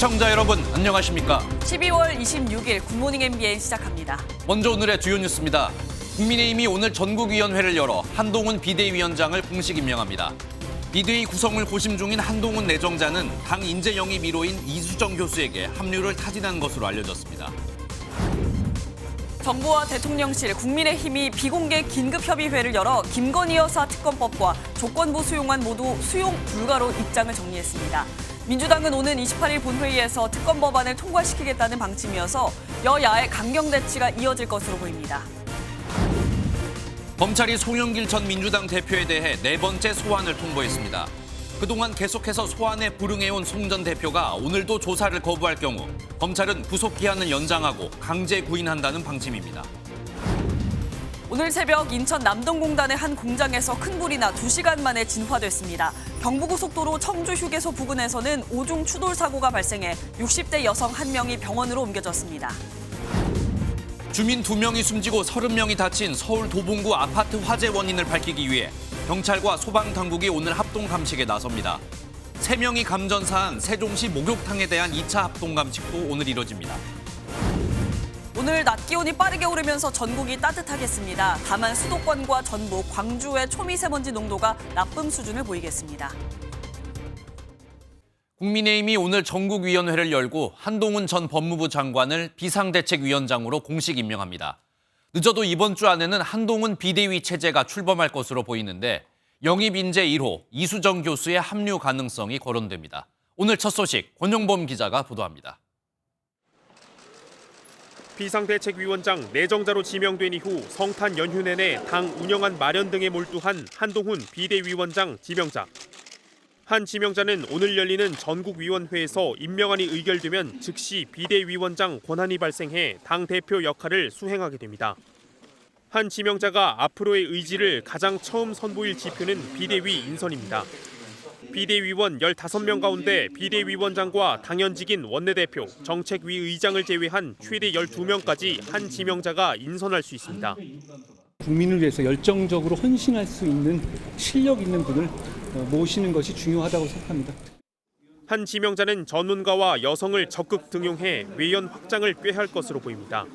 시청자 여러분, 안녕하십니까? 12월 26일 굿모닝 MBN 시작합니다. 먼저 오늘의 주요 뉴스입니다. 국민의힘이 오늘 전국위원회를 열어 한동훈 비대위원장을 공식 임명합니다. 비대위 구성을 고심 중인 한동훈 내정자는 당 인재 영입 1호인 이수정 교수에게 합류를 타진한 것으로 알려졌습니다. 정부와 대통령실, 국민의힘이 비공개 긴급협의회를 열어 김건희 여사 특검법과 조건부 수용안 모두 수용 불가로 입장을 정리했습니다. 민주당은 오는 28일 본회의에서 특검 법안을 통과시키겠다는 방침이어서 여야의 강경 대치가 이어질 것으로 보입니다. 검찰이 송영길 전 민주당 대표에 대해 네 번째 소환을 통보했습니다. 그동안 계속해서 소환에 불응해온 송 전 대표가 오늘도 조사를 거부할 경우 검찰은 구속 기한을 연장하고 강제 구인한다는 방침입니다. 오늘 새벽 인천 남동공단의 한 공장에서 큰 불이 나 2시간 만에 진화됐습니다. 경부고속도로 청주 휴게소 부근에서는 오중 추돌 사고가 발생해 60대 여성 1명이 병원으로 옮겨졌습니다. 주민 2명이 숨지고 30명이 다친 서울 도봉구 아파트 화재 원인을 밝히기 위해 경찰과 소방당국이 오늘 합동 감식에 나섭니다. 3명이 감전사한 세종시 목욕탕에 대한 2차 합동 감식도 오늘 이뤄집니다. 오늘 낮 기온이 빠르게 오르면서 전국이 따뜻하겠습니다. 다만 수도권과 전북, 광주의 초미세먼지 농도가 나쁨 수준을 보이겠습니다. 국민의힘이 오늘 전국위원회를 열고 한동훈 전 법무부 장관을 비상대책위원장으로 공식 임명합니다. 늦어도 이번 주 안에는 한동훈 비대위 체제가 출범할 것으로 보이는데 영입 인재 1호 이수정 교수의 합류 가능성이 거론됩니다. 오늘 첫 소식 권영범 기자가 보도합니다. 비상대책위원장 내정자로 지명된 이후 성탄 연휴 내내 당 운영안 마련 등에 몰두한 한동훈 비대위원장 지명자. 한 지명자는 오늘 열리는 전국위원회에서 임명안이 의결되면 즉시 비대위원장 권한이 발생해 당대표 역할을 수행하게 됩니다. 한 지명자가 앞으로의 의지를 가장 처음 선보일 지표는 비대위 인선입니다. 비대위원 15명 가운데 비대위원장과 당연직인 원내대표, 정책위 의장을 제외한 최대 12명까지 한 지명자가 인선할 수 있습니다. 국민을 위해서 열정적으로 헌신할 수 있는 실력 있는 분을 모시는 것이 중요하다고 생각합니다. 한 지명자는 전문가와 여성을 적극 등용해 외연 확장을 꾀할 것으로 보입니다.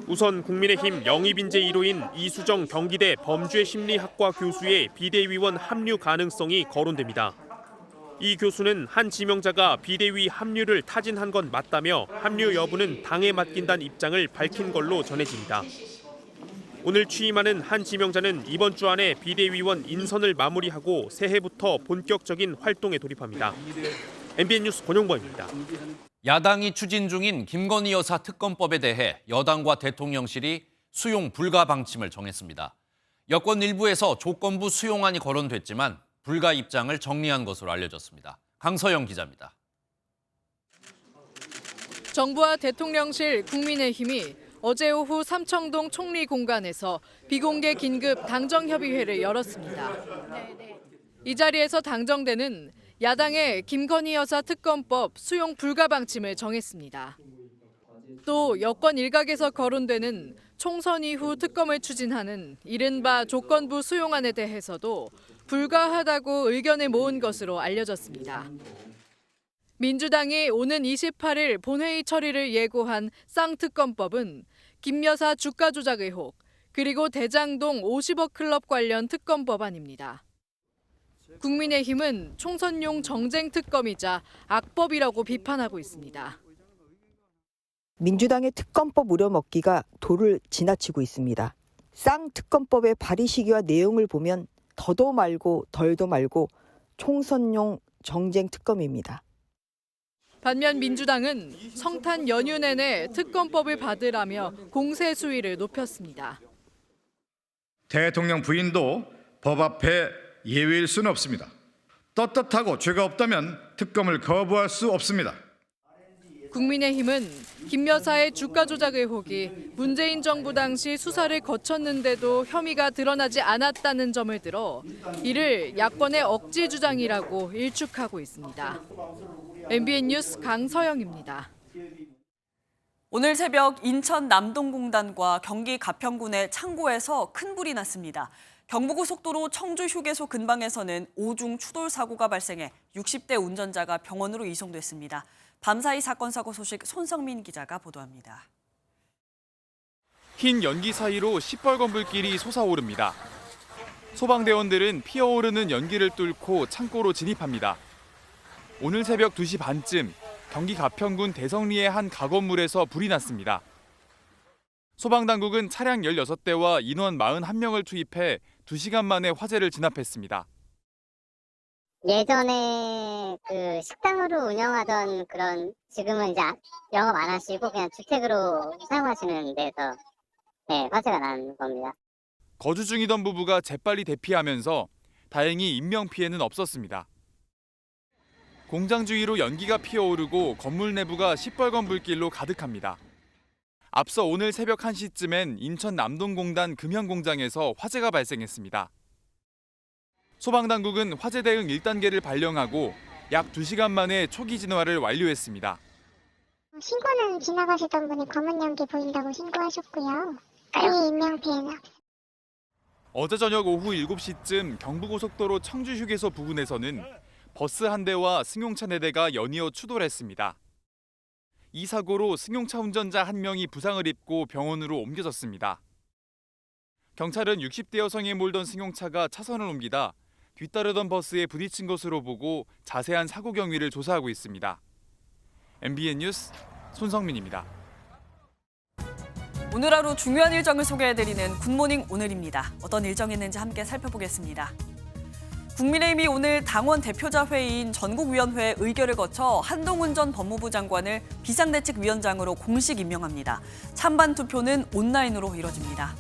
우선 국민의힘 영입인재 1호인 이수정 경기대 범죄심리학과 교수의 비대위원 합류 가능성이 거론됩니다. 이 교수는 한 지명자가 비대위 합류를 타진한 건 맞다며 합류 여부는 당에 맡긴다는 입장을 밝힌 걸로 전해집니다. 오늘 취임하는 한 지명자는 이번 주 안에 비대위원 인선을 마무리하고 새해부터 본격적인 활동에 돌입합니다. MBN 뉴스 권용범입니다. 야당이 추진 중인 김건희 여사 특검법에 대해 여당과 대통령실이 수용 불가 방침을 정했습니다. 여권 일부에서 조건부 수용안이 거론됐지만 불가 입장을 정리한 것으로 알려졌습니다. 강서영 기자입니다. 정부와 대통령실, 국민의힘이 어제 오후 삼청동 총리 공간에서 비공개 긴급 당정협의회를 열었습니다. 이 자리에서 당정대는 야당의 김건희 여사 특검법 수용 불가 방침을 정했습니다. 또 여권 일각에서 거론되는 총선 이후 특검을 추진하는 이른바 조건부 수용안에 대해서도 불가하다고 의견을 모은 것으로 알려졌습니다. 민주당이 오는 28일 본회의 처리를 예고한 쌍특검법은 김 여사 주가 조작 의혹, 그리고 대장동 50억 클럽 관련 특검 법안입니다. 국민의힘은 총선용 정쟁 특검이자 악법이라고 비판하고 있습니다. 민주당의 특검법 우려먹기가 도를 지나치고 있습니다. 쌍특검법의 발의 시기와 내용을 보면 더도 말고 덜도 말고 총선용 정쟁 특검입니다. 반면 민주당은 성탄 연휴 내내 특검법을 받으라며 공세 수위를 높였습니다. 대통령 부인도 법 앞에 예외일 수는 없습니다. 떳떳하고 죄가 없다면 특검을 거부할 수 없습니다. 국민의힘은 김 여사의 주가 조작 의혹이 문재인 정부 당시 수사를 거쳤는데도 혐의가 드러나지 않았다는 점을 들어 이를 야권의 억지 주장이라고 일축하고 있습니다. MBN 뉴스 강서영입니다. 오늘 새벽 인천 남동공단과 경기 가평군의 창고에서 큰 불이 났습니다. 경부고속도로 청주 휴게소 근방에서는 오중 추돌 사고가 발생해 60대 운전자가 병원으로 이송됐습니다. 밤사이 사건 사고 소식 손성민 기자가 보도합니다. 흰 연기 사이로 시뻘건 불길이 솟아오릅니다. 소방대원들은 피어오르는 연기를 뚫고 창고로 진입합니다. 오늘 새벽 2시 반쯤 경기 가평군 대성리의 한 가건물에서 불이 났습니다. 소방당국은 차량 16대와 인원 41명을 투입해 2시간 만에 화재를 진압했습니다. 예전에 그 식당으로 운영하던 그런 지금은 이제 영업 안 하시고 그냥 주택으로 사용하시는 데서 화재가 난 겁니다. 거주 중이던 부부가 재빨리 대피하면서 다행히 인명피해는 없었습니다. 공장 주위로 연기가 피어오르고 건물 내부가 시뻘건 불길로 가득합니다. 앞서 오늘 새벽 1시쯤엔 인천 남동공단 금형공장에서 화재가 발생했습니다. 소방당국은 화재 대응 1단계를 발령하고 약 2시간 만에 초기 진화를 완료했습니다. 신고는 지나가시던 분이 검은 연기 보인다고 신고하셨고요. 이 인명피해는 어제 저녁 오후 7시쯤 경부고속도로 청주휴게소 부근에서는 버스 한 대와 승용차 4대가 연이어 추돌했습니다. 이 사고로 승용차 운전자 1명이 부상을 입고 병원으로 옮겨졌습니다. 경찰은 60대 여성이 몰던 승용차가 차선을 옮기다 뒤따르던 버스에 부딪힌 것으로 보고 자세한 사고 경위를 조사하고 있습니다. MBN 뉴스 손성민입니다. 오늘 하루 중요한 일정을 소개해드리는 굿모닝 오늘입니다. 어떤 일정이었는지 함께 살펴보겠습니다. 국민의힘이 오늘 당원 대표자 회의인 전국위원회 의결을 거쳐 한동훈 전 법무부 장관을 비상대책위원장으로 공식 임명합니다. 찬반 투표는 온라인으로 이뤄집니다.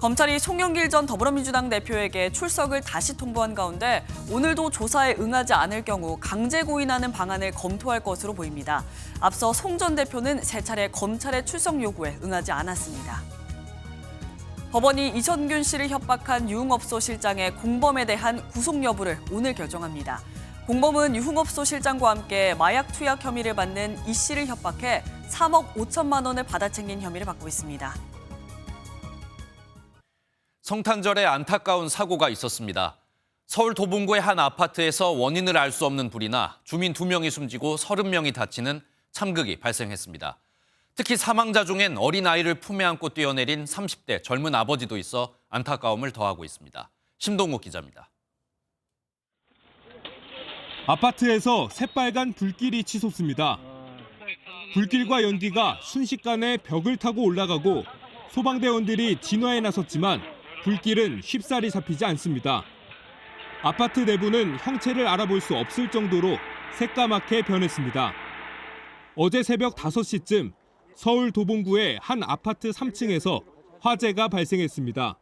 검찰이 송영길 전 더불어민주당 대표에게 출석을 다시 통보한 가운데 오늘도 조사에 응하지 않을 경우 강제 구인하는 방안을 검토할 것으로 보입니다. 앞서 송 전 대표는 3차례 검찰의 출석 요구에 응하지 않았습니다. 법원이 이천균 씨를 협박한 유흥업소 실장의 공범에 대한 구속 여부를 오늘 결정합니다. 공범은 유흥업소 실장과 함께 마약 투약 혐의를 받는 이 씨를 협박해 3억 5천만 원을 받아챙긴 혐의를 받고 있습니다. 성탄절에 안타까운 사고가 있었습니다. 서울 도봉구의 한 아파트에서 원인을 알 수 없는 불이 나 주민 2명이 숨지고 30명이 다치는 참극이 발생했습니다. 특히 사망자 중엔 어린아이를 품에 안고 뛰어내린 30대 젊은 아버지도 있어 안타까움을 더하고 있습니다. 심동욱 기자입니다. 아파트에서 새빨간 불길이 치솟습니다. 불길과 연기가 순식간에 벽을 타고 올라가고 소방대원들이 진화에 나섰지만 불길은 쉽사리 잡히지 않습니다. 아파트 내부는 형체를 알아볼 수 없을 정도로 새까맣게 변했습니다. 어제 새벽 5시쯤 서울 도봉구의 한 아파트 3층에서 화재가 발생했습니다.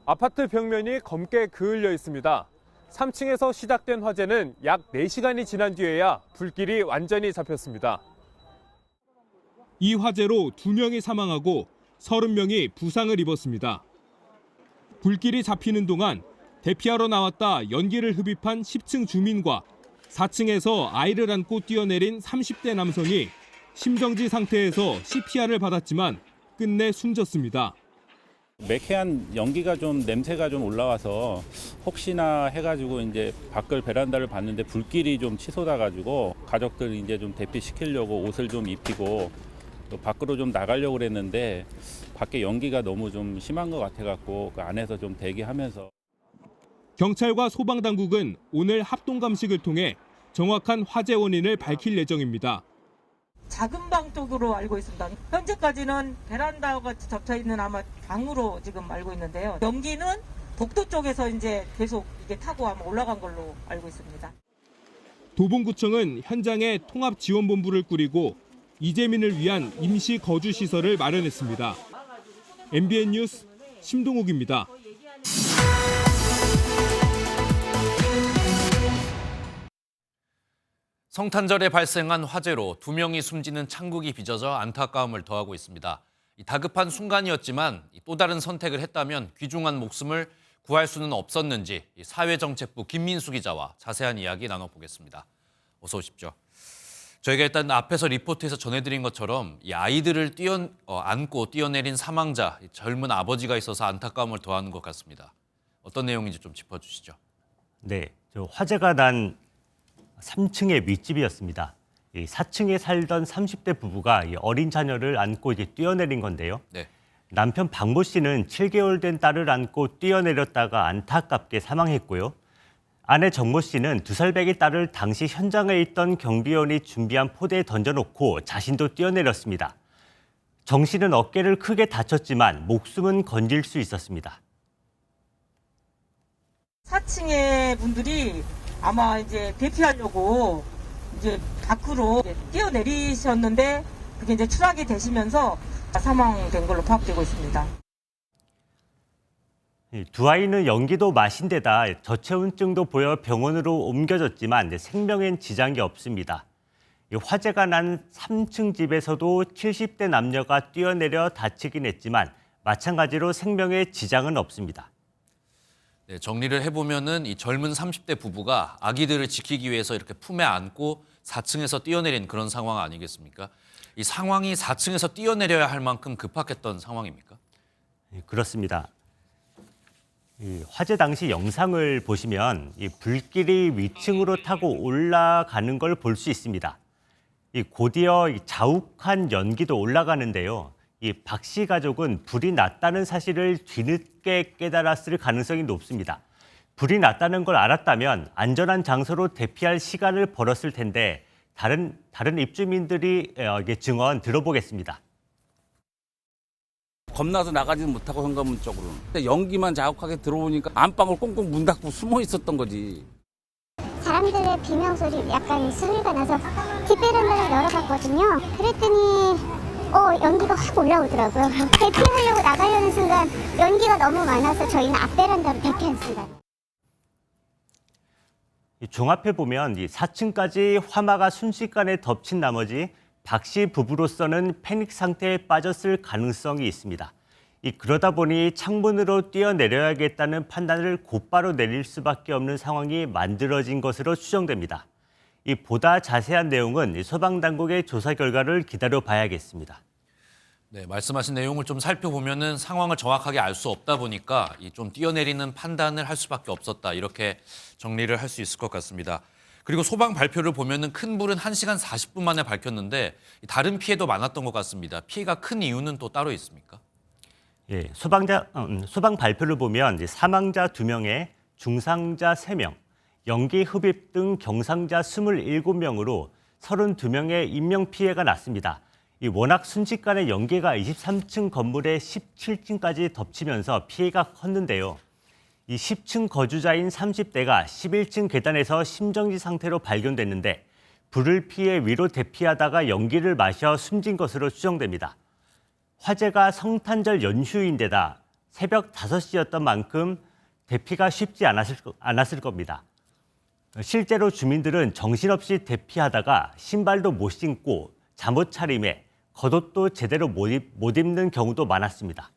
아파트 벽면이 검게 그을려 있습니다. 3층에서 시작된 화재는 약 4시간이 지난 뒤에야 불길이 완전히 잡혔습니다. 이 화재로 2명이 사망하고 30명이 부상을 입었습니다. 불길이 잡히는 동안 대피하러 나왔다 연기를 흡입한 10층 주민과 4층에서 아이를 안고 뛰어내린 30대 남성이 심정지 상태에서 CPR을 받았지만 끝내 숨졌습니다. 매캐한 연기가 좀 냄새가 좀 올라와서 혹시나 해가지고 이제 밖을 베란다를 봤는데 불길이 좀 치솟아가지고 가족들 이제 좀 대피시키려고 옷을 좀 입히고 또 밖으로 좀 나가려고 그랬는데 밖에 연기가 너무 좀 심한 것 같아갖고 그 안에서 좀 대기하면서. 경찰과 소방당국은 오늘 합동 감식을 통해 정확한 화재 원인을 밝힐 예정입니다. 작은 방 쪽으로 알고 있습니다. 현재까지는 베란다가 접쳐 있는 아마 방으로 지금 알고 있는데요. 연기는 복도 쪽에서 이제 계속 이게 타고 아마 올라간 걸로 알고 있습니다. 도봉구청은 현장에 통합지원본부를 꾸리고 이재민을 위한 임시 거주 시설을 마련했습니다. MBN 뉴스 심동욱입니다. 성탄절에 발생한 화재로 2명이 숨지는 창국이 빚어져 안타까움을 더하고 있습니다. 다급한 순간이었지만 또 다른 선택을 했다면 귀중한 목숨을 구할 수는 없었는지 사회정책부 김민수 기자와 자세한 이야기 나눠보겠습니다. 어서 오십시오. 저희가 일단 앞에서 리포트에서 전해드린 것처럼 이 아이들을 안고 뛰어내린 사망자, 젊은 아버지가 있어서 안타까움을 더하는 것 같습니다. 어떤 내용인지 좀 짚어주시죠. 네, 화재가 난 3층의 윗집이었습니다. 이 4층에 살던 30대 부부가 이 어린 자녀를 안고 이제 뛰어내린 건데요. 네. 남편 박모 씨는 7개월 된 딸을 안고 뛰어내렸다가 안타깝게 사망했고요. 아내 정모 씨는 2살 배기 딸을 당시 현장에 있던 경비원이 준비한 포대에 던져놓고 자신도 뛰어내렸습니다. 정 씨는 어깨를 크게 다쳤지만 목숨은 건질 수 있었습니다. 4층의 분들이 아마 이제 대피하려고 이제 밖으로 뛰어내리셨는데 그게 이제 추락이 되시면서 사망된 걸로 파악되고 있습니다. 두 아이는 연기도 마신 데다 저체온증도 보여 병원으로 옮겨졌지만 생명엔 지장이 없습니다. 화재가 난 3층 집에서도 70대 남녀가 뛰어내려 다치긴 했지만 마찬가지로 생명에 지장은 없습니다. 네, 정리를 해보면은 이 젊은 30대 부부가 아기들을 지키기 위해서 이렇게 품에 안고 4층에서 뛰어내린 그런 상황 아니겠습니까? 이 상황이 4층에서 뛰어내려야 할 만큼 급박했던 상황입니까? 그렇습니다. 화재 당시 영상을 보시면 이 불길이 위층으로 타고 올라가는 걸 볼 수 있습니다. 곧이어 자욱한 연기도 올라가는데요. 이 박 씨 가족은 불이 났다는 사실을 뒤늦게 깨달았을 가능성이 높습니다. 불이 났다는 걸 알았다면 안전한 장소로 대피할 시간을 벌었을 텐데 다른 입주민들이 증언 들어보겠습니다. 겁나서 나가지는 못하고 현관문 쪽으로. 연기만 자욱하게 들어오니까 안방을 꽁꽁 문 닫고 숨어 있었던 거지. 사람들의 비명소리 약간 소리가 나서 뒷베란다를 열어봤거든요. 그랬더니 연기가 확 올라오더라고요. 대피하려고 나가려는 순간 연기가 너무 많아서 저희는 앞베란다로 대피했습니다. 종합해 보면 4층까지 화마가 순식간에 덮친 나머지 박 씨 부부로서는 패닉 상태에 빠졌을 가능성이 있습니다. 그러다 보니 창문으로 뛰어내려야겠다는 판단을 곧바로 내릴 수밖에 없는 상황이 만들어진 것으로 추정됩니다. 보다 자세한 내용은 소방당국의 조사 결과를 기다려봐야겠습니다. 네, 말씀하신 내용을 좀 살펴보면은 상황을 정확하게 알 수 없다 보니까 좀 뛰어내리는 판단을 할 수밖에 없었다. 이렇게 정리를 할 수 있을 것 같습니다. 그리고 소방 발표를 보면은 큰 불은 1시간 40분 만에 밝혔는데 다른 피해도 많았던 것 같습니다. 피해가 큰 이유는 또 따로 있습니까? 예, 소방 발표를 보면 사망자 2명에 중상자 3명, 연기 흡입 등 경상자 27명으로 32명의 인명 피해가 났습니다. 워낙 순식간에 연기가 23층 건물의 17층까지 덮치면서 피해가 컸는데요. 10층 거주자인 30대가 11층 계단에서 심정지 상태로 발견됐는데 불을 피해 위로 대피하다가 연기를 마셔 숨진 것으로 추정됩니다. 화재가 성탄절 연휴인데다 새벽 5시였던 만큼 대피가 쉽지 않았을 겁니다. 실제로 주민들은 정신없이 대피하다가 신발도 못 신고 잠옷 차림에 겉옷도 제대로 못 입는 경우도 많았습니다.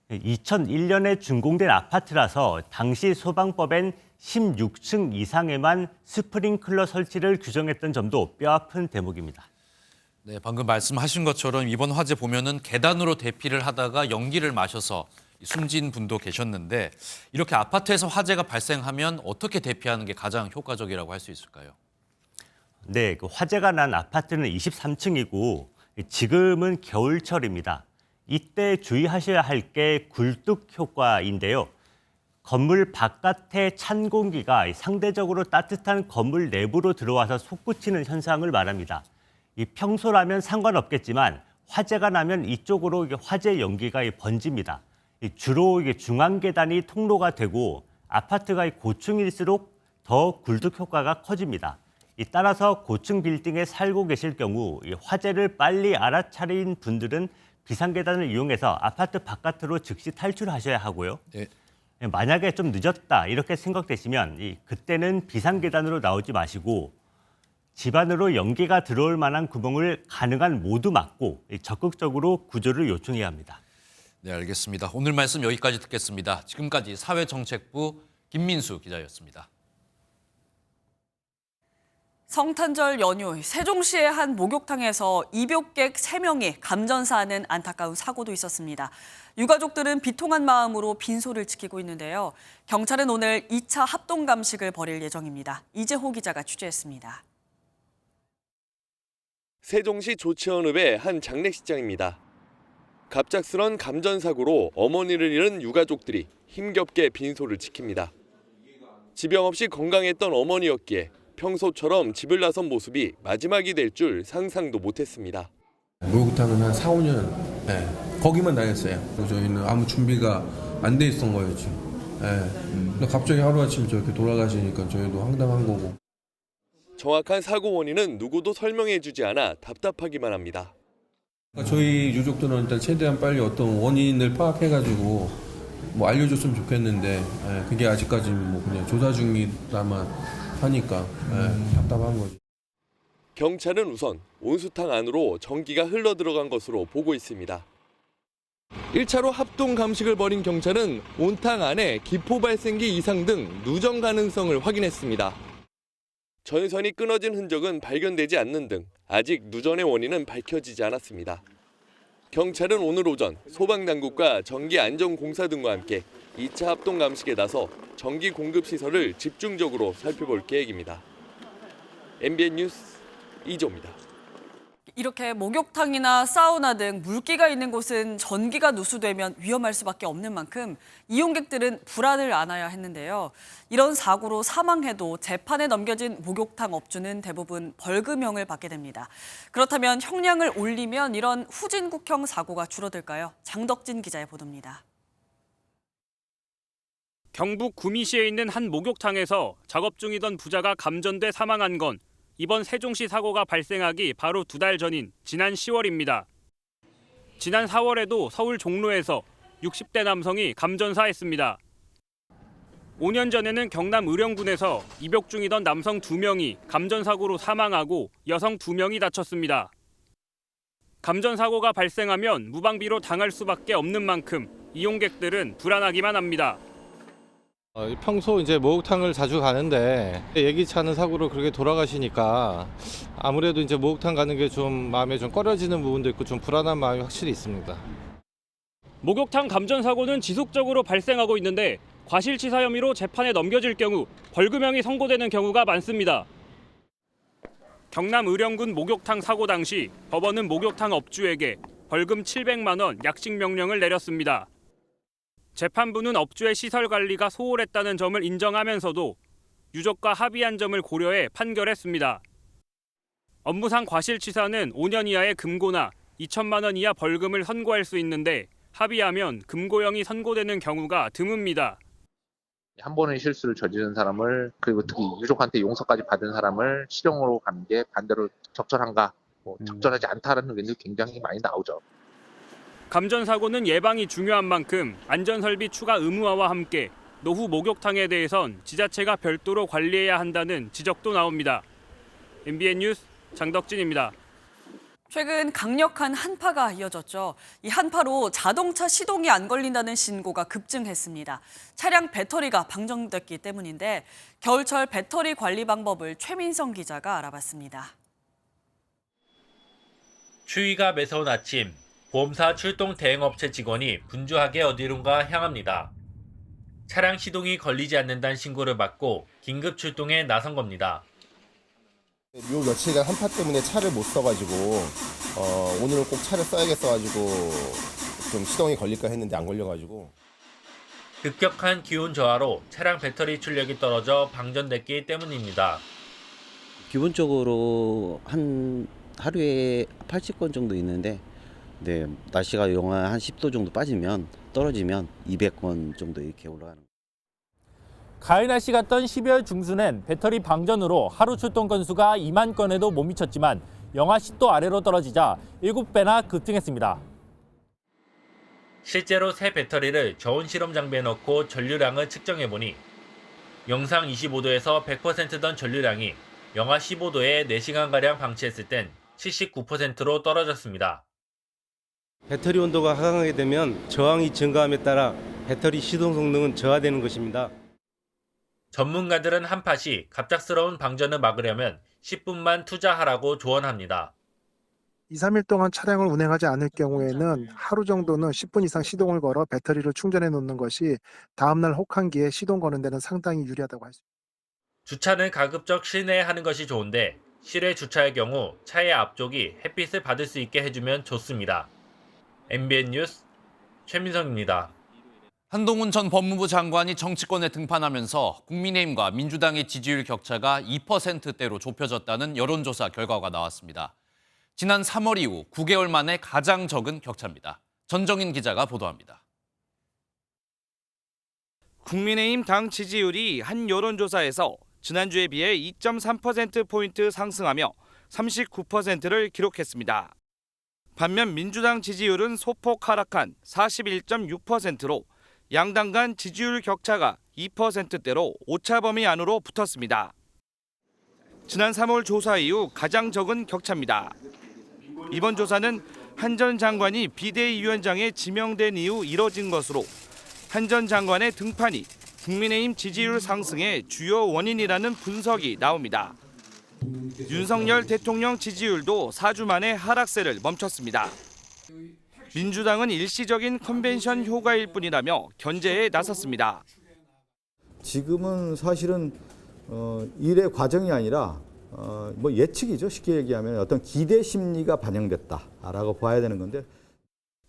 2001년에 준공된 아파트라서 당시 소방법엔 16층 이상에만 스프링클러 설치를 규정했던 점도 뼈아픈 대목입니다. 네, 방금 말씀하신 것처럼 이번 화재 보면은 계단으로 대피를 하다가 연기를 마셔서 숨진 분도 계셨는데 이렇게 아파트에서 화재가 발생하면 어떻게 대피하는 게 가장 효과적이라고 할 수 있을까요? 네, 화재가 난 아파트는 23층이고 지금은 겨울철입니다. 이때 주의하셔야 할 게 굴뚝 효과인데요. 건물 바깥의 찬 공기가 상대적으로 따뜻한 건물 내부로 들어와서 솟구치는 현상을 말합니다. 평소라면 상관없겠지만 화재가 나면 이쪽으로 화재 연기가 번집니다. 주로 중앙 계단이 통로가 되고 아파트가 고층일수록 더 굴뚝 효과가 커집니다. 따라서 고층 빌딩에 살고 계실 경우 화재를 빨리 알아차린 분들은 비상계단을 이용해서 아파트 바깥으로 즉시 탈출하셔야 하고요. 네. 만약에 좀 늦었다 이렇게 생각되시면 그때는 비상계단으로 나오지 마시고 집 안으로 연기가 들어올 만한 구멍을 가능한 모두 막고 적극적으로 구조를 요청해야 합니다. 네, 알겠습니다. 오늘 말씀 여기까지 듣겠습니다. 지금까지 사회정책부 김민수 기자였습니다. 성탄절 연휴 세종시의 한 목욕탕에서 입욕객 3명이 감전사하는 안타까운 사고도 있었습니다. 유가족들은 비통한 마음으로 빈소를 지키고 있는데요. 경찰은 오늘 2차 합동 감식을 벌일 예정입니다. 이재호 기자가 취재했습니다. 세종시 조치원읍의 한 장례식장입니다. 갑작스런 감전사고로 어머니를 잃은 유가족들이 힘겹게 빈소를 지킵니다. 지병 없이 건강했던 어머니였기에 평소처럼 집을 나선 모습이 마지막이 될 줄 상상도 못했습니다. 목욕탕은 한 4, 5년 거기만 다녔어요. 저희는 아무 준비가 안 돼 있었던 거였죠. 근데 갑자기 하루아침에 저렇게 돌아가시니까 저희도 황당한 거고. 정확한 사고 원인은 누구도 설명해주지 않아 답답하기만 합니다. 저희 유족들은 일단 최대한 빨리 어떤 원인을 파악해가지고 뭐 알려줬으면 좋겠는데 그게 아직까지는 뭐 그냥 조사 중이라만 하니까 답답한 거죠. 경찰은 우선 온수탕 안으로 전기가 흘러들어간 것으로 보고 있습니다. 1차로 합동 감식을 벌인 경찰은 온탕 안에 기포 발생기 이상 등 누정 가능성을 확인했습니다. 전선이 끊어진 흔적은 발견되지 않는 등 아직 누전의 원인은 밝혀지지 않았습니다. 경찰은 오늘 오전 소방당국과 전기안전공사 등과 함께 2차 합동 감식에 나서 전기 공급 시설을 집중적으로 살펴볼 계획입니다. MBN 뉴스 이조입니다. 이렇게 목욕탕이나 사우나 등 물기가 있는 곳은 전기가 누수되면 위험할 수밖에 없는 만큼 이용객들은 불안을 안아야 했는데요. 이런 사고로 사망해도 재판에 넘겨진 목욕탕 업주는 대부분 벌금형을 받게 됩니다. 그렇다면 형량을 올리면 이런 후진국형 사고가 줄어들까요? 장덕진 기자의 보도입니다. 경북 구미시에 있는 한 목욕탕에서 작업 중이던 부자가 감전돼 사망한 건 이번 세종시 사고가 발생하기 바로 2달 전인 지난 10월입니다. 지난 4월에도 서울 종로에서 60대 남성이 감전사했습니다. 5년 전에는 경남 의령군에서 입욕 중이던 남성 2명이 감전사고로 사망하고 여성 2명이 다쳤습니다. 감전사고가 발생하면 무방비로 당할 수밖에 없는 만큼 이용객들은 불안하기만 합니다. 평소 이제 목욕탕을 자주 가는데 예기치 않은 사고로 그렇게 돌아가시니까 아무래도 이제 목욕탕 가는 게 좀 마음에 좀 꺼려지는 부분도 있고 좀 불안한 마음이 확실히 있습니다. 목욕탕 감전 사고는 지속적으로 발생하고 있는데 과실치사 혐의로 재판에 넘겨질 경우 벌금형이 선고되는 경우가 많습니다. 경남 의령군 목욕탕 사고 당시 법원은 목욕탕 업주에게 벌금 700만 원 약식 명령을 내렸습니다. 재판부는 업주의 시설 관리가 소홀했다는 점을 인정하면서도 유족과 합의한 점을 고려해 판결했습니다. 업무상 과실치사는 5년 이하의 금고나 2천만 원 이하 벌금을 선고할 수 있는데 합의하면 금고형이 선고되는 경우가 드뭅니다. 한 번의 실수를 저지른 사람을 그리고 특히 유족한테 용서까지 받은 사람을 실형으로 가는 게 반대로 적절한가, 적절하지 않다라는 의견이 굉장히 많이 나오죠. 감전사고는 예방이 중요한 만큼 안전설비 추가 의무화와 함께 노후 목욕탕에 대해선 지자체가 별도로 관리해야 한다는 지적도 나옵니다. MBN 뉴스 장덕진입니다. 최근 강력한 한파가 이어졌죠. 이 한파로 자동차 시동이 안 걸린다는 신고가 급증했습니다. 차량 배터리가 방전됐기 때문인데 겨울철 배터리 관리 방법을 최민성 기자가 알아봤습니다. 추위가 매서운 아침, 보험사 출동 대행업체 직원이 분주하게 어디론가 향합니다. 차량 시동이 걸리지 않는다는 신고를 받고 긴급 출동에 나선 겁니다. 요 며칠간 한파 때문에 차를 못 써가지고 오늘은 꼭 차를 써야겠어가지고 좀 시동이 걸릴까 했는데 안 걸려가지고. 급격한 기온 저하로 차량 배터리 출력이 떨어져 방전됐기 때문입니다. 기본적으로 한 하루에 80건 정도 있는데 날씨가 영하 한 10도 정도 빠지면 떨어지면 200건 정도 이렇게 올라가는 거예요. 가을 날씨 같던 12월 중순엔 배터리 방전으로 하루 출동 건수가 2만 건에도 못 미쳤지만 영하 10도 아래로 떨어지자 7배나 급증했습니다. 실제로 새 배터리를 저온 실험 장비에 넣고 전류량을 측정해보니 영상 25도에서 100%던 전류량이 영하 15도에 4시간가량 방치했을 땐 79%로 떨어졌습니다. 배터리 온도가 하강하게 되면 저항이 증가함에 따라 배터리 시동 성능은 저하되는 것입니다. 전문가들은 한파 시 갑작스러운 방전을 막으려면 10분만 투자하라고 조언합니다. 2, 3일 동안 차량을 운행하지 않을 경우에는 하루 정도는 10분 이상 시동을 걸어 배터리를 충전해 놓는 것이 다음날 혹한기에 시동 거는 데는 상당히 유리하다고 할 수 있습니다. 주차는 가급적 실내에 하는 것이 좋은데 실외 주차의 경우 차의 앞쪽이 햇빛을 받을 수 있게 해주면 좋습니다. MBN 뉴스 최민성입니다. 한동훈 전 법무부 장관이 정치권에 등판하면서 국민의힘과 민주당의 지지율 격차가 2%대로 좁혀졌다는 여론조사 결과가 나왔습니다. 지난 3월 이후 9개월 만에 가장 적은 격차입니다. 전정인 기자가 보도합니다. 국민의힘 당 지지율이 한 여론조사에서 지난주에 비해 2.3%포인트 상승하며 39%를 기록했습니다. 반면 민주당 지지율은 소폭 하락한 41.6%로 양당 간 지지율 격차가 2%대로 오차범위 안으로 붙었습니다. 지난 3월 조사 이후 가장 적은 격차입니다. 이번 조사는 한 전 장관이 비대위원장에 지명된 이후 이뤄진 것으로 한 전 장관의 등판이 국민의힘 지지율 상승의 주요 원인이라는 분석이 나옵니다. 윤석열 대통령 지지율도 4주 만에 하락세를 멈췄습니다. 민주당은 일시적인 컨벤션 효과일 뿐이라며 견제에 나섰습니다. 지금은 사실은 일의 과정이 아니라 뭐 예측이죠. 쉽게 얘기하면 어떤 기대 심리가 반영됐다라고 봐야 되는 건데.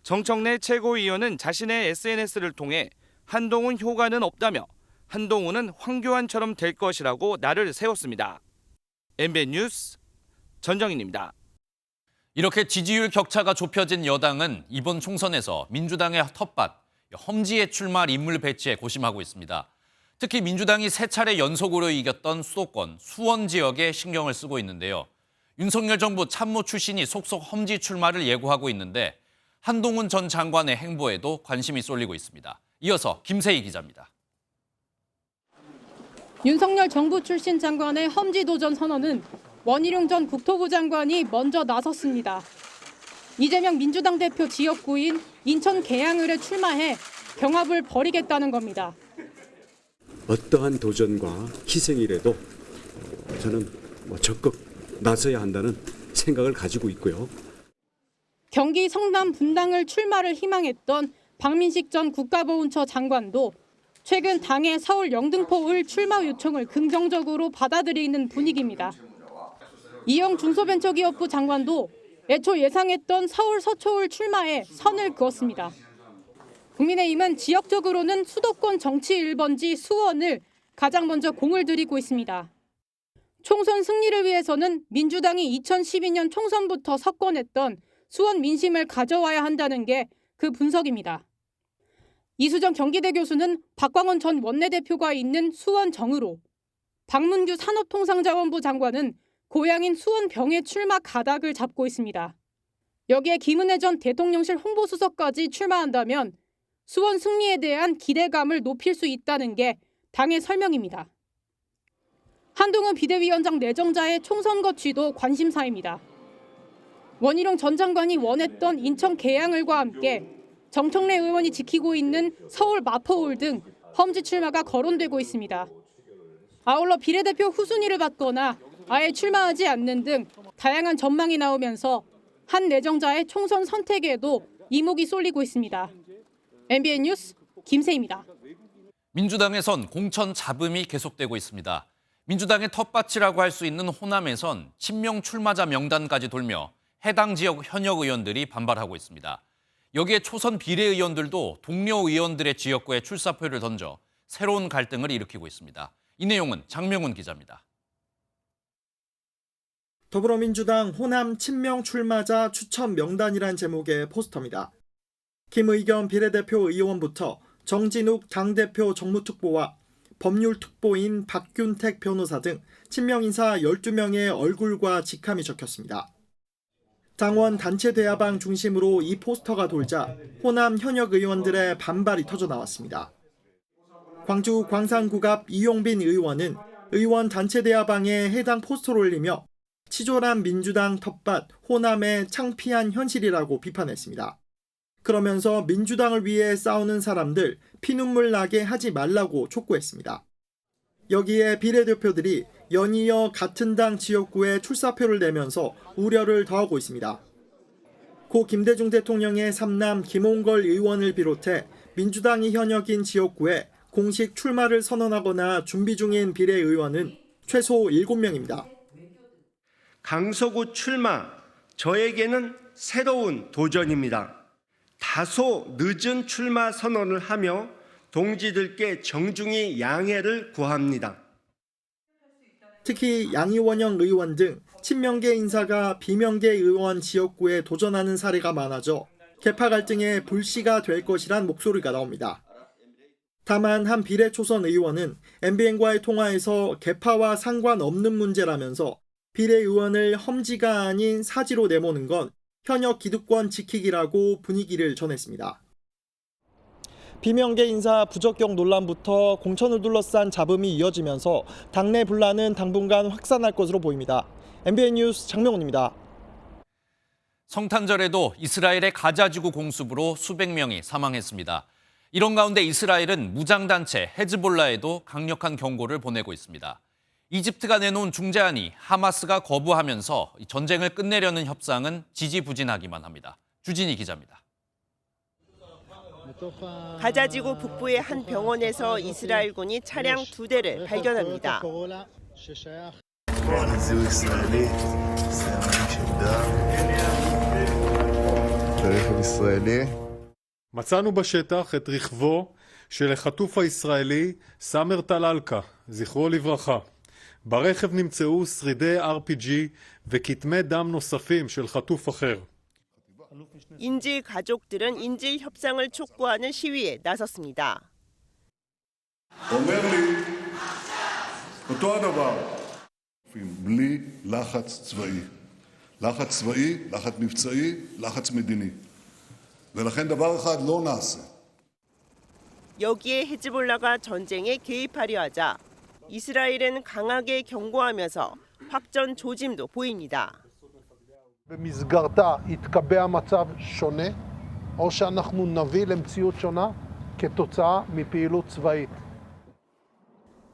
정청래 최고위원은 자신의 SNS를 통해 한동훈 효과는 없다며 한동훈은 황교안처럼 될 것이라고 날을 세웠습니다. MBN 뉴스 전정인입니다. 이렇게 지지율 격차가 좁혀진 여당은 이번 총선에서 민주당의 텃밭, 험지에 출마할 인물 배치에 고심하고 있습니다. 특히 민주당이 3차례 연속으로 이겼던 수도권, 수원 지역에 신경을 쓰고 있는데요. 윤석열 정부 참모 출신이 속속 험지 출마를 예고하고 있는데 한동훈 전 장관의 행보에도 관심이 쏠리고 있습니다. 이어서 김세희 기자입니다. 윤석열 정부 출신 장관의 험지 도전 선언은 원희룡 전 국토부 장관이 먼저 나섰습니다. 이재명 민주당 대표 지역구인 인천 계양을에 출마해 경합을 벌이겠다는 겁니다. 어떠한 도전과 희생이라도 저는 적극 나서야 한다는 생각을 가지고 있고요. 경기 성남 분당을 출마를 희망했던 박민식 전 국가보훈처 장관도 최근 당의 서울 영등포을 출마 요청을 긍정적으로 받아들이는 분위기입니다. 이영 중소벤처기업부 장관도 애초 예상했던 서울 서초을 출마에 선을 그었습니다. 국민의힘은 지역적으로는 수도권 정치 1번지 수원을 가장 먼저 공을 들이고 있습니다. 총선 승리를 위해서는 민주당이 2012년 총선부터 석권했던 수원 민심을 가져와야 한다는 게 그 분석입니다. 이수정 경기대 교수는 박광원 전 원내대표가 있는 수원 정으로, 박문규 산업통상자원부 장관은 고향인 수원 병에 출마 가닥을 잡고 있습니다. 여기에 김은혜 전 대통령실 홍보수석까지 출마한다면 수원 승리에 대한 기대감을 높일 수 있다는 게 당의 설명입니다. 한동훈 비대위원장 내정자의 총선 거취도 관심사입니다. 원희룡 전 장관이 원했던 인천 계양을과 함께 정청래 의원이 지키고 있는 서울 마포울 등 험지 출마가 거론되고 있습니다. 아울러 비례대표 후순위를 받거나 아예 출마하지 않는 등 다양한 전망이 나오면서 한 내정자의 총선 선택에도 이목이 쏠리고 있습니다. MBN 뉴스 김세희입니다. 민주당에선 공천 잡음이 계속되고 있습니다. 민주당의 텃밭이라고 할 수 있는 호남에선 친명 출마자 명단까지 돌며 해당 지역 현역 의원들이 반발하고 있습니다. 여기에 초선 비례의원들도 동료 의원들의 지역구에 출사표를 던져 새로운 갈등을 일으키고 있습니다. 이 내용은 장명훈 기자입니다. 더불어민주당 호남 친명 출마자 추천 명단이란 제목의 포스터입니다. 김의겸 비례대표 의원부터 정진욱 당대표 정무특보와 법률특보인 박균택 변호사 등 친명 인사 12명의 얼굴과 직함이 적혔습니다. 당원 단체 대화방 중심으로 이 포스터가 돌자 호남 현역 의원들의 반발이 터져 나왔습니다. 광주 광산구 갑 이용빈 의원은 의원 단체 대화방에 해당 포스터를 올리며 치졸한 민주당 텃밭 호남의 창피한 현실이라고 비판했습니다. 그러면서 민주당을 위해 싸우는 사람들 피눈물 나게 하지 말라고 촉구했습니다. 여기에 비례대표들이 연이어 같은 당 지역구에 출사표를 내면서 우려를 더하고 있습니다. 고 김대중 대통령의 삼남 김홍걸 의원을 비롯해 민주당이 현역인 지역구에 공식 출마를 선언하거나 준비 중인 비례의원은 최소 7명입니다. 강서구 출마, 저에게는 새로운 도전입니다. 다소 늦은 출마 선언을 하며 동지들께 정중히 양해를 구합니다. 특히 양이원영 의원 등 친명계 인사가 비명계 의원 지역구에 도전하는 사례가 많아져 계파 갈등의 불씨가 될 것이란 목소리가 나옵니다. 다만 한 비례초선 의원은 MBN과의 통화에서 계파와 상관없는 문제라면서 비례의원을 험지가 아닌 사지로 내모는 건 현역 기득권 지키기라고 분위기를 전했습니다. 비명계 인사 부적격 논란부터 공천을 둘러싼 잡음이 이어지면서 당내 분란은 당분간 확산할 것으로 보입니다. MBN 뉴스 장명훈입니다. 성탄절에도 이스라엘의 가자지구 공습으로 수백 명이 사망했습니다. 이런 가운데 이스라엘은 무장단체 헤즈볼라에도 강력한 경고를 보내고 있습니다. 이집트가 내놓은 중재안이 하마스가 거부하면서 전쟁을 끝내려는 협상은 지지부진하기만 합니다. 주진희 기자입니다. 가자지구 북부의 한 병원에서 이스라엘군이 차량 2대를 발견합니다. מצאנו בשטח את רכבו של החטוף הישראלי סאמר טלאלקה, זכרו לברכה. ברכב נמצאו שרידי RPG וכתמי דם נוספים של חטוף אחר. 인질 가족들은 인질 협상을 촉구하는 시위에 나섰습니다. אומר לי אותו הדבר, בלי לחץ צבאי. לחץ צבאי, לחץ מבצעי, לחץ מדיני. ולכן דבר אחד לא נעשה. 여기에 헤즈볼라가 전쟁에 개입하려 하자 이스라엘은 강하게 경고하면서 확전 조짐도 보입니다. במסגרתה יתקבע מצב שונה, או שאנחנו נביא למציאות שונה כתוצאה מפעילות צבאית.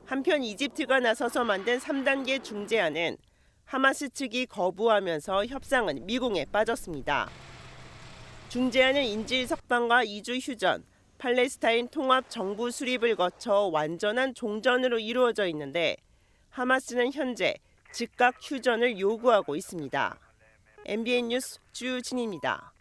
한편 이집트가 나서서 만든 3단계 중재안은 하마스 측이 거부하면서 협상은 미궁에 빠졌습니다. 중재안은 인질 석방과 2주 휴전, 팔레스타인 통합 정부 수립을 거쳐 완전한 종전으로 이루어져 있는데 하마스는 현재 즉각 휴전을 요구하고 있습니다. MBN 뉴스 주진희입니다.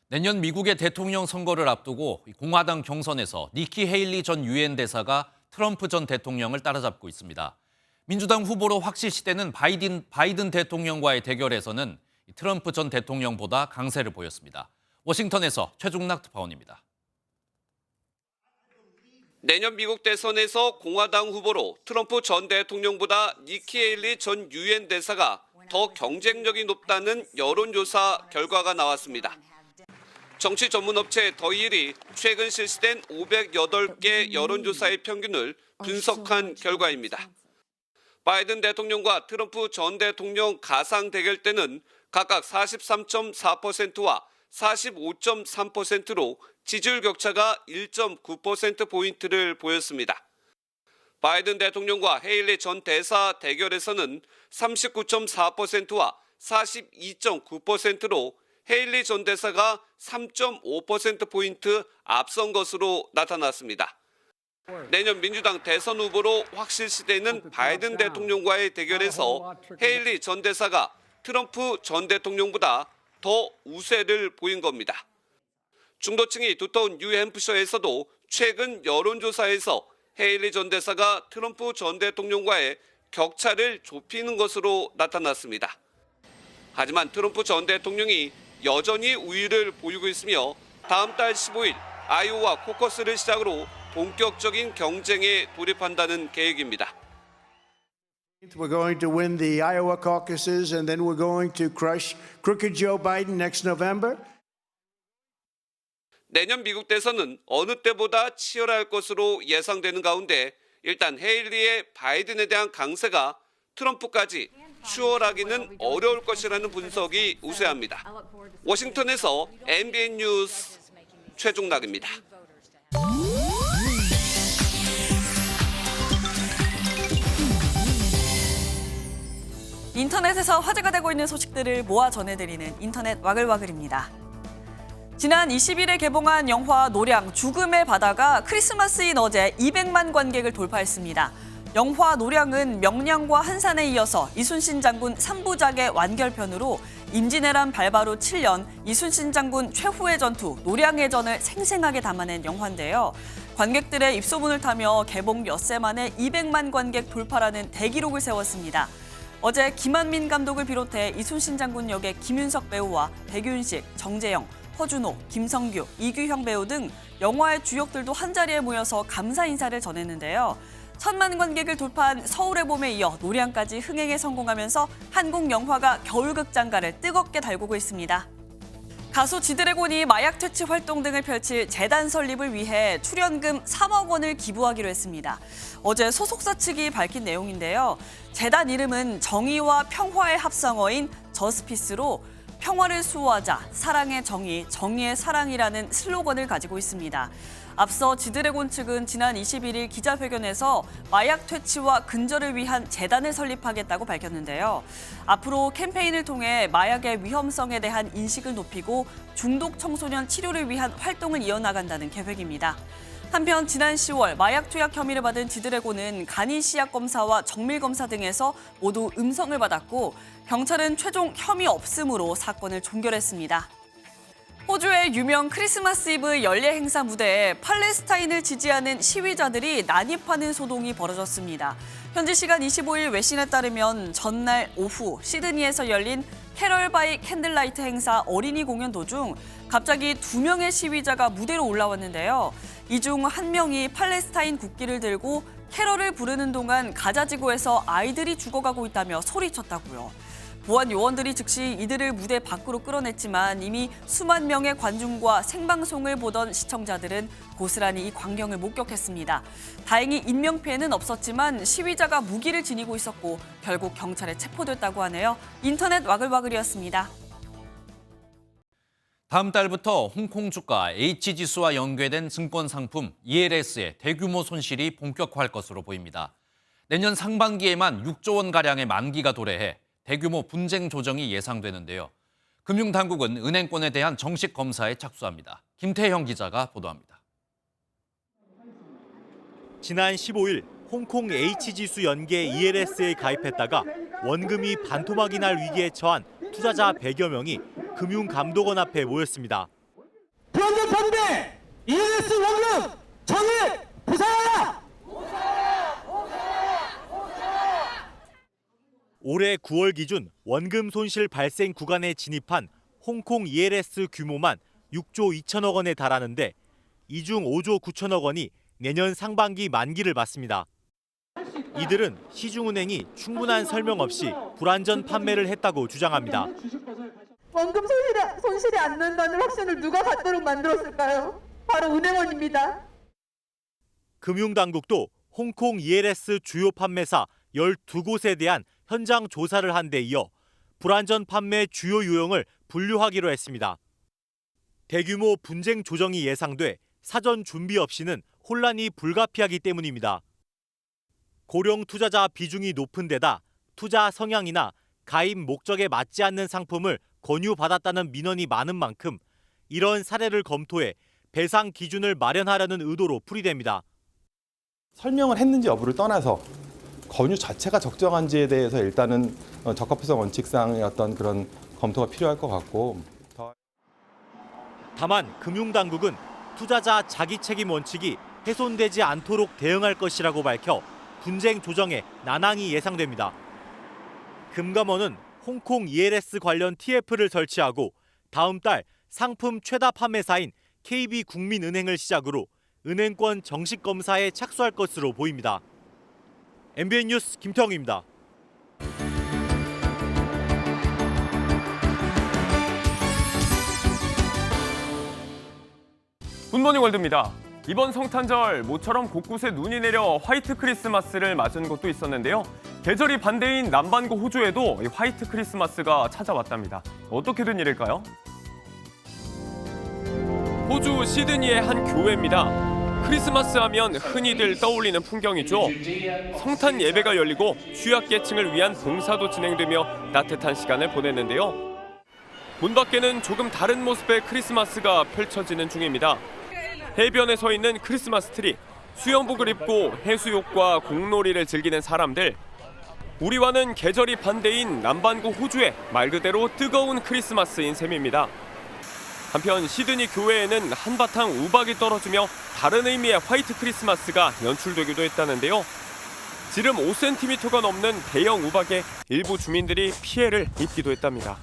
내년 미국의 대통령 선거를 앞두고 공화당 경선에서 니키 헤일리 전 유엔 대사가 트럼프 전 대통령을 따라잡고 있습니다. 민주당 후보로 확실시되는 바이든 대통령과의 대결에서는 트럼프 전 대통령보다 강세를 보였습니다. 워싱턴에서 최중락 특파원입니다. 내년 미국 대선에서 공화당 후보로 트럼프 전 대통령보다 니키 헤일리 전 유엔 대사가 더 경쟁력이 높다는 여론조사 결과가 나왔습니다. 정치 전문업체 더힐이 최근 실시된 508개 여론조사의 평균을 분석한 결과입니다. 바이든 대통령과 트럼프 전 대통령 가상 대결 때는 각각 43.4%와 45.3%로 지지율 격차가 1.9%포인트를 보였습니다. 바이든 대통령과 헤일리 전 대사 대결에서는 39.4%와 42.9%로 헤일리 전 대사가 3.5%포인트 앞선 것으로 나타났습니다. 내년 민주당 대선 후보로 확실시되는 바이든 대통령과의 대결에서 헤일리 전 대사가 트럼프 전 대통령보다 더 우세를 보인 겁니다. 중도층이 두터운 뉴햄프셔에서도 최근 여론조사에서 헤일리 전 대사가 트럼프 전 대통령과의 격차를 좁히는 것으로 나타났습니다. 하지만 트럼프 전 대통령이 여전히 우위를 보이고 있으며 다음 달 15일 아이오와 코커스를 시작으로 본격적인 경쟁에 돌입한다는 계획입니다. We're going to win the Iowa caucuses and then we're going to crush crooked Joe Biden next November. 내년 미국 대선은 어느 때보다 치열할 것으로 예상되는 가운데 일단 헤일리의 바이든에 대한 강세가 트럼프까지 추월하기는 어려울 것이라는 분석이 우세합니다. 워싱턴에서 MBN 뉴스 최중락입니다. 인터넷에서 화제가 되고 있는 소식들을 모아 전해드리는 인터넷 와글와글입니다. 지난 20일에 개봉한 영화 노량 죽음의 바다가 크리스마스인 어제 200만 관객을 돌파했습니다. 영화 노량은 명량과 한산에 이어서 이순신 장군 3부작의 완결편으로 임진왜란 발바로 7년 이순신 장군 최후의 전투 노량해전을 생생하게 담아낸 영화인데요. 관객들의 입소문을 타며 개봉 엿새 만에 200만 관객 돌파라는 대기록을 세웠습니다. 어제 김한민 감독을 비롯해 이순신 장군 역의 김윤석 배우와 백윤식, 정재영, 허준호, 김성규, 이규형 배우 등 영화의 주역들도 한자리에 모여서 감사 인사를 전했는데요. 1000만 관객을 돌파한 서울의 봄에 이어 노량까지 흥행에 성공하면서 한국 영화가 겨울극장가를 뜨겁게 달구고 있습니다. 가수 지드래곤이 마약 퇴치 활동 등을 펼칠 재단 설립을 위해 출연금 3억 원을 기부하기로 했습니다. 어제 소속사 측이 밝힌 내용인데요. 재단 이름은 정의와 평화의 합성어인 저스피스로 평화를 수호하자, 사랑의 정의, 정의의 사랑이라는 슬로건을 가지고 있습니다. 앞서 지드래곤 측은 지난 21일 기자회견에서 마약 퇴치와 근절을 위한 재단을 설립하겠다고 밝혔는데요. 앞으로 캠페인을 통해 마약의 위험성에 대한 인식을 높이고 중독 청소년 치료를 위한 활동을 이어나간다는 계획입니다. 한편 지난 10월 마약 투약 혐의를 받은 지드래곤은 간이 시약 검사와 정밀 검사 등에서 모두 음성을 받았고 경찰은 최종 혐의 없음으로 사건을 종결했습니다. 호주의 유명 크리스마스 이브 연례 행사 무대에 팔레스타인을 지지하는 시위자들이 난입하는 소동이 벌어졌습니다. 현지 시간 25일 외신에 따르면 전날 오후 시드니에서 열린 캐럴 바이 캔들라이트 행사 어린이 공연 도중 갑자기 2명의 시위자가 무대로 올라왔는데요. 이 중 1명이 팔레스타인 국기를 들고 캐럴을 부르는 동안 가자지구에서 아이들이 죽어가고 있다며 소리쳤다고요. 보안 요원들이 즉시 이들을 무대 밖으로 끌어냈지만 이미 수만 명의 관중과 생방송을 보던 시청자들은 고스란히 이 광경을 목격했습니다. 다행히 인명피해는 없었지만 시위자가 무기를 지니고 있었고 결국 경찰에 체포됐다고 하네요. 인터넷 와글와글이었습니다. 다음 달부터 홍콩 주가 H지수와 연계된 증권 상품 ELS의 대규모 손실이 본격화할 것으로 보입니다. 내년 상반기에만 6조 원가량의 만기가 도래해 대규모 분쟁 조정이 예상되는데요. 금융당국은 은행권에 대한 정식 검사에 착수합니다. 김태형 기자가 보도합니다. 지난 15일 홍콩 H지수 연계 ELS에 가입했다가 원금이 반토막이 날 위기에 처한 투자자 100여 명이 금융감독원 앞에 모였습니다. 불안전 반대! ELS 원금 정의 부상하라! 올해 9월 기준 원금 손실 발생 구간에 진입한 홍콩 ELS 규모만 6조 2천억 원에 달하는데 이 중 5조 9천억 원이 내년 상반기 만기를 맞습니다. 이들은 시중은행이 충분한 설명 없이 불안전 판매를 했다고 주장합니다. 원금 손실이 안 난다는 확신을 누가 갖도록 만들었을까요? 바로 은행원입니다. 금융당국도 홍콩 ELS 주요 판매사 12곳에 대한 현장 조사를 한 데 이어 불안전 판매 주요 유형을 분류하기로 했습니다. 대규모 분쟁 조정이 예상돼 사전 준비 없이는 혼란이 불가피하기 때문입니다. 고령 투자자 비중이 높은 데다 투자 성향이나 가입 목적에 맞지 않는 상품을 권유받았다는 민원이 많은 만큼 이런 사례를 검토해 배상 기준을 마련하려는 의도로 풀이됩니다. 설명을 했는지 여부를 떠나서 권유 자체가 적정한지에 대해서 일단은 적합성 원칙상의 어떤 그런 검토가 필요할 것 같고. 다만 금융당국은 투자자 자기 책임 원칙이 훼손되지 않도록 대응할 것이라고 밝혀 분쟁 조정에 난항이 예상됩니다. 금감원은 홍콩 ELS 관련 TF를 설치하고 다음 달 상품 최다 판매사인 KB국민은행을 시작으로 은행권 정식 검사에 착수할 것으로 보입니다. MBN 뉴스 김태형입니다. 굿모닝 월드입니다. 이번 성탄절 모처럼 곳곳에 눈이 내려 화이트 크리스마스를 맞은 곳도 있었는데요. 계절이 반대인 남반구 호주에도 화이트 크리스마스가 찾아왔답니다. 어떻게 된 일일까요? 호주 시드니의 한 교회입니다. 크리스마스 하면 흔히들 떠올리는 풍경이죠. 성탄 예배가 열리고 취약계층을 위한 봉사도 진행되며 따뜻한 시간을 보냈는데요. 문 밖에는 조금 다른 모습의 크리스마스가 펼쳐지는 중입니다. 해변에 서 있는 크리스마스 트리, 수영복을 입고 해수욕과 공놀이를 즐기는 사람들. 우리와는 계절이 반대인 남반구 호주의 말 그대로 뜨거운 크리스마스인 셈입니다. 한편 시드니 교외에는 한바탕 우박이 떨어지며 다른 의미의 화이트 크리스마스가 연출되기도 했다는데요. 지름 5cm가 넘는 대형 우박에 일부 주민들이 피해를 입기도 했답니다.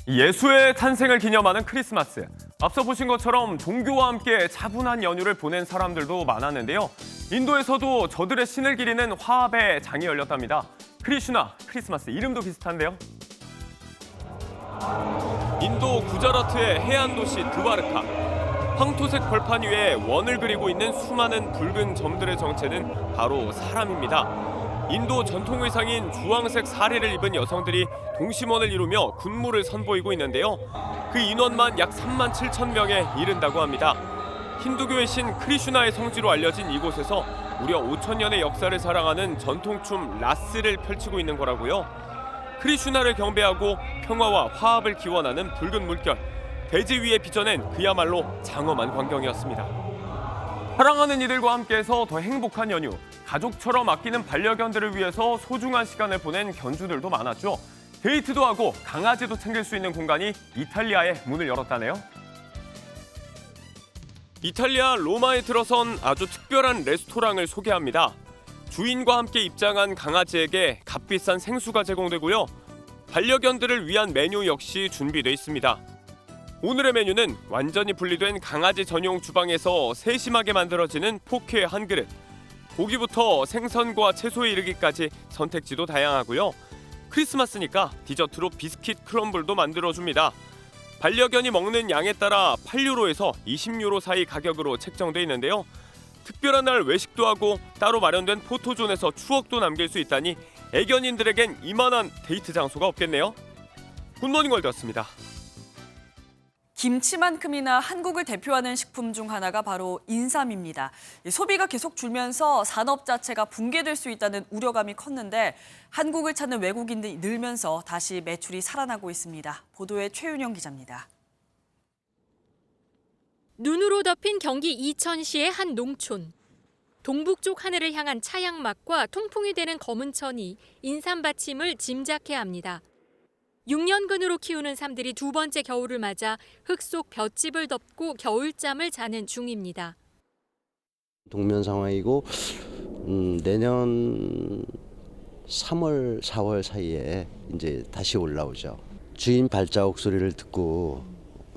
예수의 탄생을 기념하는 크리스마스. 앞서 보신 것처럼 종교와 함께 차분한 연휴를 보낸 사람들도 많았는데요. 인도에서도 저들의 신을 기리는 화합의 장이 열렸답니다. 크리슈나 크리스마스, 이름도 비슷한데요. 인도 구자라트의 해안 도시 드와르카. 황토색 벌판 위에 원을 그리고 있는 수많은 붉은 점들의 정체는 바로 사람입니다. 인도 전통 의상인 주황색 사리를 입은 여성들이 동심원을 이루며 군무를 선보이고 있는데요. 그 인원만 약 3만 7천 명에 이른다고 합니다. 힌두교의 신 크리슈나의 성지로 알려진 이곳에서 무려 5,000년의 역사를 자랑하는 전통춤 라스를 펼치고 있는 거라고요. 크리슈나를 경배하고 평화와 화합을 기원하는 붉은 물결, 대지 위에 빚어낸 그야말로 장엄한 광경이었습니다. 사랑하는 이들과 함께해서 더 행복한 연휴, 가족처럼 아끼는 반려견들을 위해서 소중한 시간을 보낸 견주들도 많았죠. 데이트도 하고 강아지도 챙길 수 있는 공간이 이탈리아에 문을 열었다네요. 이탈리아 로마에 들어선 아주 특별한 레스토랑을 소개합니다. 주인과 함께 입장한 강아지에게 값비싼 생수가 제공되고요. 반려견들을 위한 메뉴 역시 준비되어 있습니다. 오늘의 메뉴는 완전히 분리된 강아지 전용 주방에서 세심하게 만들어지는 포케 한 그릇. 고기부터 생선과 채소에 이르기까지 선택지도 다양하고요. 크리스마스니까 디저트로 비스킷 크럼블도 만들어줍니다. 반려견이 먹는 양에 따라 8유로에서 20유로 사이 가격으로 책정돼 있는데요. 특별한 날 외식도 하고 따로 마련된 포토존에서 추억도 남길 수 있다니 애견인들에겐 이만한 데이트 장소가 없겠네요. 굿모닝 월드였습니다. 김치만큼이나 한국을 대표하는 식품 중 하나가 바로 인삼입니다. 소비가 계속 줄면서 산업 자체가 붕괴될 수 있다는 우려감이 컸는데 한국을 찾는 외국인들이 늘면서 다시 매출이 살아나고 있습니다. 보도에 최윤영 기자입니다. 눈으로 덮인 경기 이천시의 한 농촌. 동북쪽 하늘을 향한 차양막과 통풍이 되는 검은 천이 인삼 받침을 짐작케 합니다. 6년근으로 키우는 삶들이 두 번째 겨울을 맞아 흙 속 볏짚을 덮고 겨울잠을 자는 중입니다. 동면 상황이고 내년 3월, 4월 사이에 이제 다시 올라오죠. 주인 발자국 소리를 듣고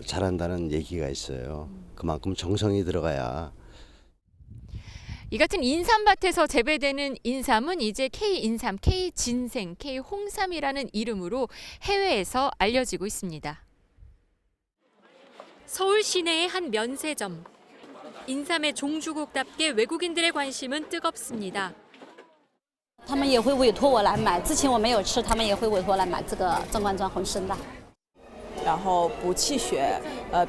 자란다는 얘기가 있어요. 그만큼 정성이 들어가야. 이 같은 인삼밭에서 재배되는 인삼은 이제 K인삼, K진생, K홍삼이라는 이름으로 해외에서 알려지고 있습니다. 서울 시내의 한 면세점. 인삼의 종주국답게 외국인들의 관심은 뜨겁습니다. 他们也会委托我来买，之前我没有吃，他们也会委托来买这个正官庄红参的。然后补气血，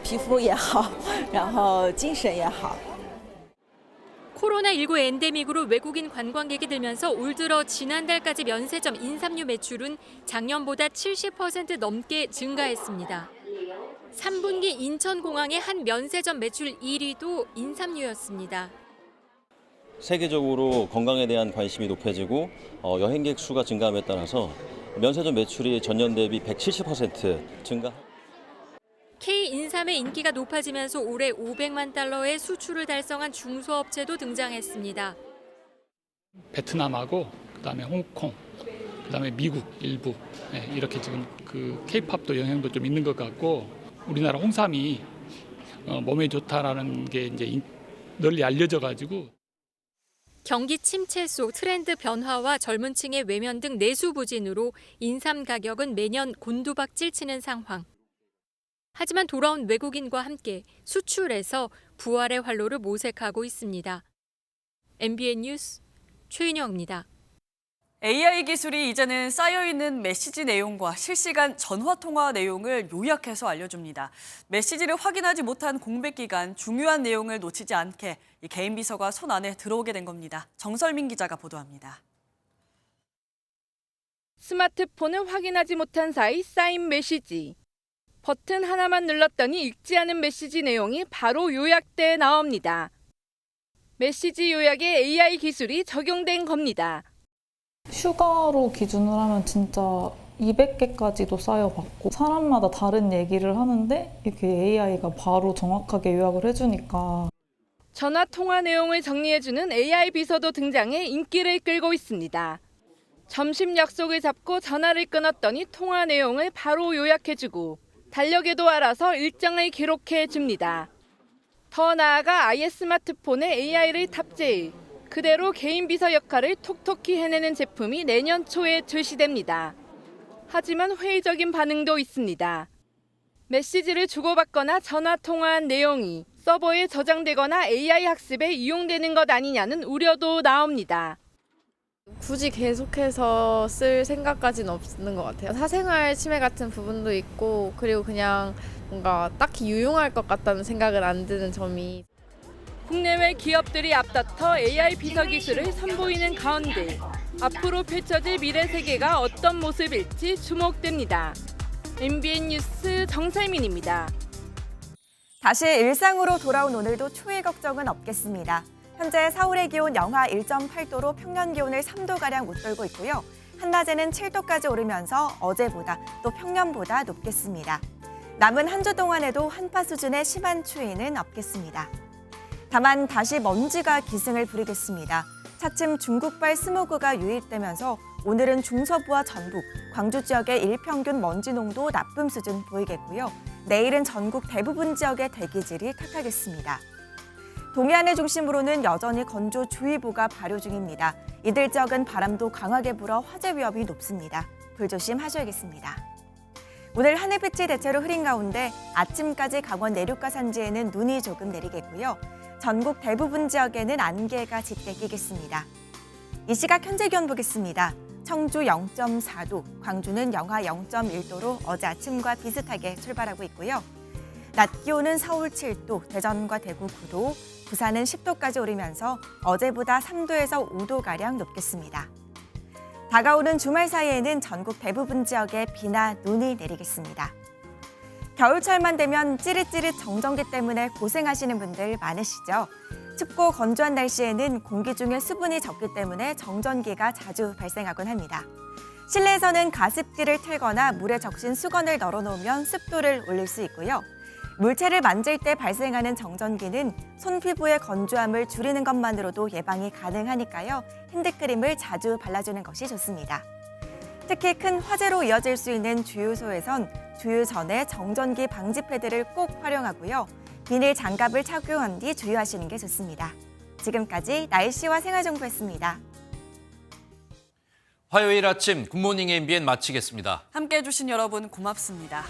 皮肤也好，然后精神也好。 코로나19 엔데믹으로 외국인 관광객이 들면서 올 들어 지난달까지 면세점 인삼류 매출은 작년보다 70% 넘게 증가했습니다. 3분기 인천공항의 한 면세점 매출 1위도 인삼류였습니다. 세계적으로 건강에 대한 관심이 높아지고 여행객 수가 증가함에 따라서 면세점 매출이 전년 대비 170% 증가. K인삼의 인기가 높아지면서 올해 500만 달러의 수출을 달성한 중소업체도 등장했습니다. 베트남하고 그다음에 홍콩, 그다음에 미국 일부 이렇게 지금 그 K-팝도 영향도 좀 있는 것 같고 우리나라 홍삼이 몸에 좋다라는 게 이제 널리 알려져 가지고. 경기 침체 속 트렌드 변화와 젊은 층의 외면 등 내수 부진으로 인삼 가격은 매년 곤두박질 치는 상황. 하지만 돌아온 외국인과 함께 수출에서 부활의 활로를 모색하고 있습니다. MBN 뉴스 최윤영입니다. AI 기술이 이제는 쌓여있는 메시지 내용과 실시간 전화통화 내용을 요약해서 알려줍니다. 메시지를 확인하지 못한 공백 기간 중요한 내용을 놓치지 않게 개인 비서가 손 안에 들어오게 된 겁니다. 정설민 기자가 보도합니다. 스마트폰을 확인하지 못한 사이 쌓인 메시지. 버튼 하나만 눌렀더니 읽지 않은 메시지 내용이 바로 요약돼 나옵니다. 메시지 요약에 AI 기술이 적용된 겁니다. 휴가로 기준으로 하면 진짜 200개까지도 쌓여봤고 사람마다 다른 얘기를 하는데 이렇게 AI가 바로 정확하게 요약을 해주니까 전화 통화 내용을 정리해주는 AI 비서도 등장해 인기를 끌고 있습니다. 점심 약속을 잡고 전화를 끊었더니 통화 내용을 바로 요약해주고 달력에도 알아서 일정을 기록해줍니다. 더 나아가 아예 스마트폰에 AI를 탑재해 그대로 개인 비서 역할을 톡톡히 해내는 제품이 내년 초에 출시됩니다. 하지만 회의적인 반응도 있습니다. 메시지를 주고받거나 전화 통화한 내용이 서버에 저장되거나 AI 학습에 이용되는 것 아니냐는 우려도 나옵니다. 굳이 계속해서 쓸 생각까지는 없는 것 같아요. 사생활 침해 같은 부분도 있고 그리고 그냥 뭔가 딱히 유용할 것 같다는 생각은 안 드는 점이 국내외 기업들이 앞다퉈 AI 비서 기술을 선보이는 가운데 앞으로 펼쳐질 미래 세계가 어떤 모습일지 주목됩니다. MBN 뉴스 정설민입니다. 다시 일상으로 돌아온 오늘도 추위 걱정은 없겠습니다. 현재 서울의 기온 영하 1.8도로 평년 기온을 3도가량 웃돌고 있고요. 한낮에는 7도까지 오르면서 어제보다 또 평년보다 높겠습니다. 남은 한 주 동안에도 한파 수준의 심한 추위는 없겠습니다. 다만 다시 먼지가 기승을 부리겠습니다. 차츰 중국발 스모그가 유입되면서 오늘은 중서부와 전북, 광주 지역의 일평균 먼지 농도 나쁨 수준 보이겠고요. 내일은 전국 대부분 지역의 대기질이 탁하겠습니다. 동해안을 중심으로는 여전히 건조주의보가 발효 중입니다. 이들 지역은 바람도 강하게 불어 화재 위험이 높습니다. 불조심하셔야겠습니다. 오늘 하늘빛이 대체로 흐린 가운데 아침까지 강원 내륙과 산지에는 눈이 조금 내리겠고요. 전국 대부분 지역에는 안개가 짙게 끼겠습니다. 이 시각 현재 기온 보겠습니다. 청주 0.4도, 광주는 영하 0.1도로 어제 아침과 비슷하게 출발하고 있고요. 낮 기온은 서울 7도, 대전과 대구 9도, 부산은 10도까지 오르면서 어제보다 3도에서 5도가량 높겠습니다. 다가오는 주말 사이에는 전국 대부분 지역에 비나 눈이 내리겠습니다. 겨울철만 되면 찌릿찌릿 정전기 때문에 고생하시는 분들 많으시죠? 춥고 건조한 날씨에는 공기 중에 수분이 적기 때문에 정전기가 자주 발생하곤 합니다. 실내에서는 가습기를 틀거나 물에 적신 수건을 널어놓으면 습도를 올릴 수 있고요. 물체를 만질 때 발생하는 정전기는 손 피부의 건조함을 줄이는 것만으로도 예방이 가능하니까요. 핸드크림을 자주 발라주는 것이 좋습니다. 특히 큰 화재로 이어질 수 있는 주유소에선 주유 전에 정전기 방지 패드를 꼭 활용하고요. 비닐 장갑을 착용한 뒤 주유하시는 게 좋습니다. 지금까지 날씨와 생활정보였습니다. 화요일 아침 굿모닝 MBN 마치겠습니다. 함께해 주신 여러분 고맙습니다.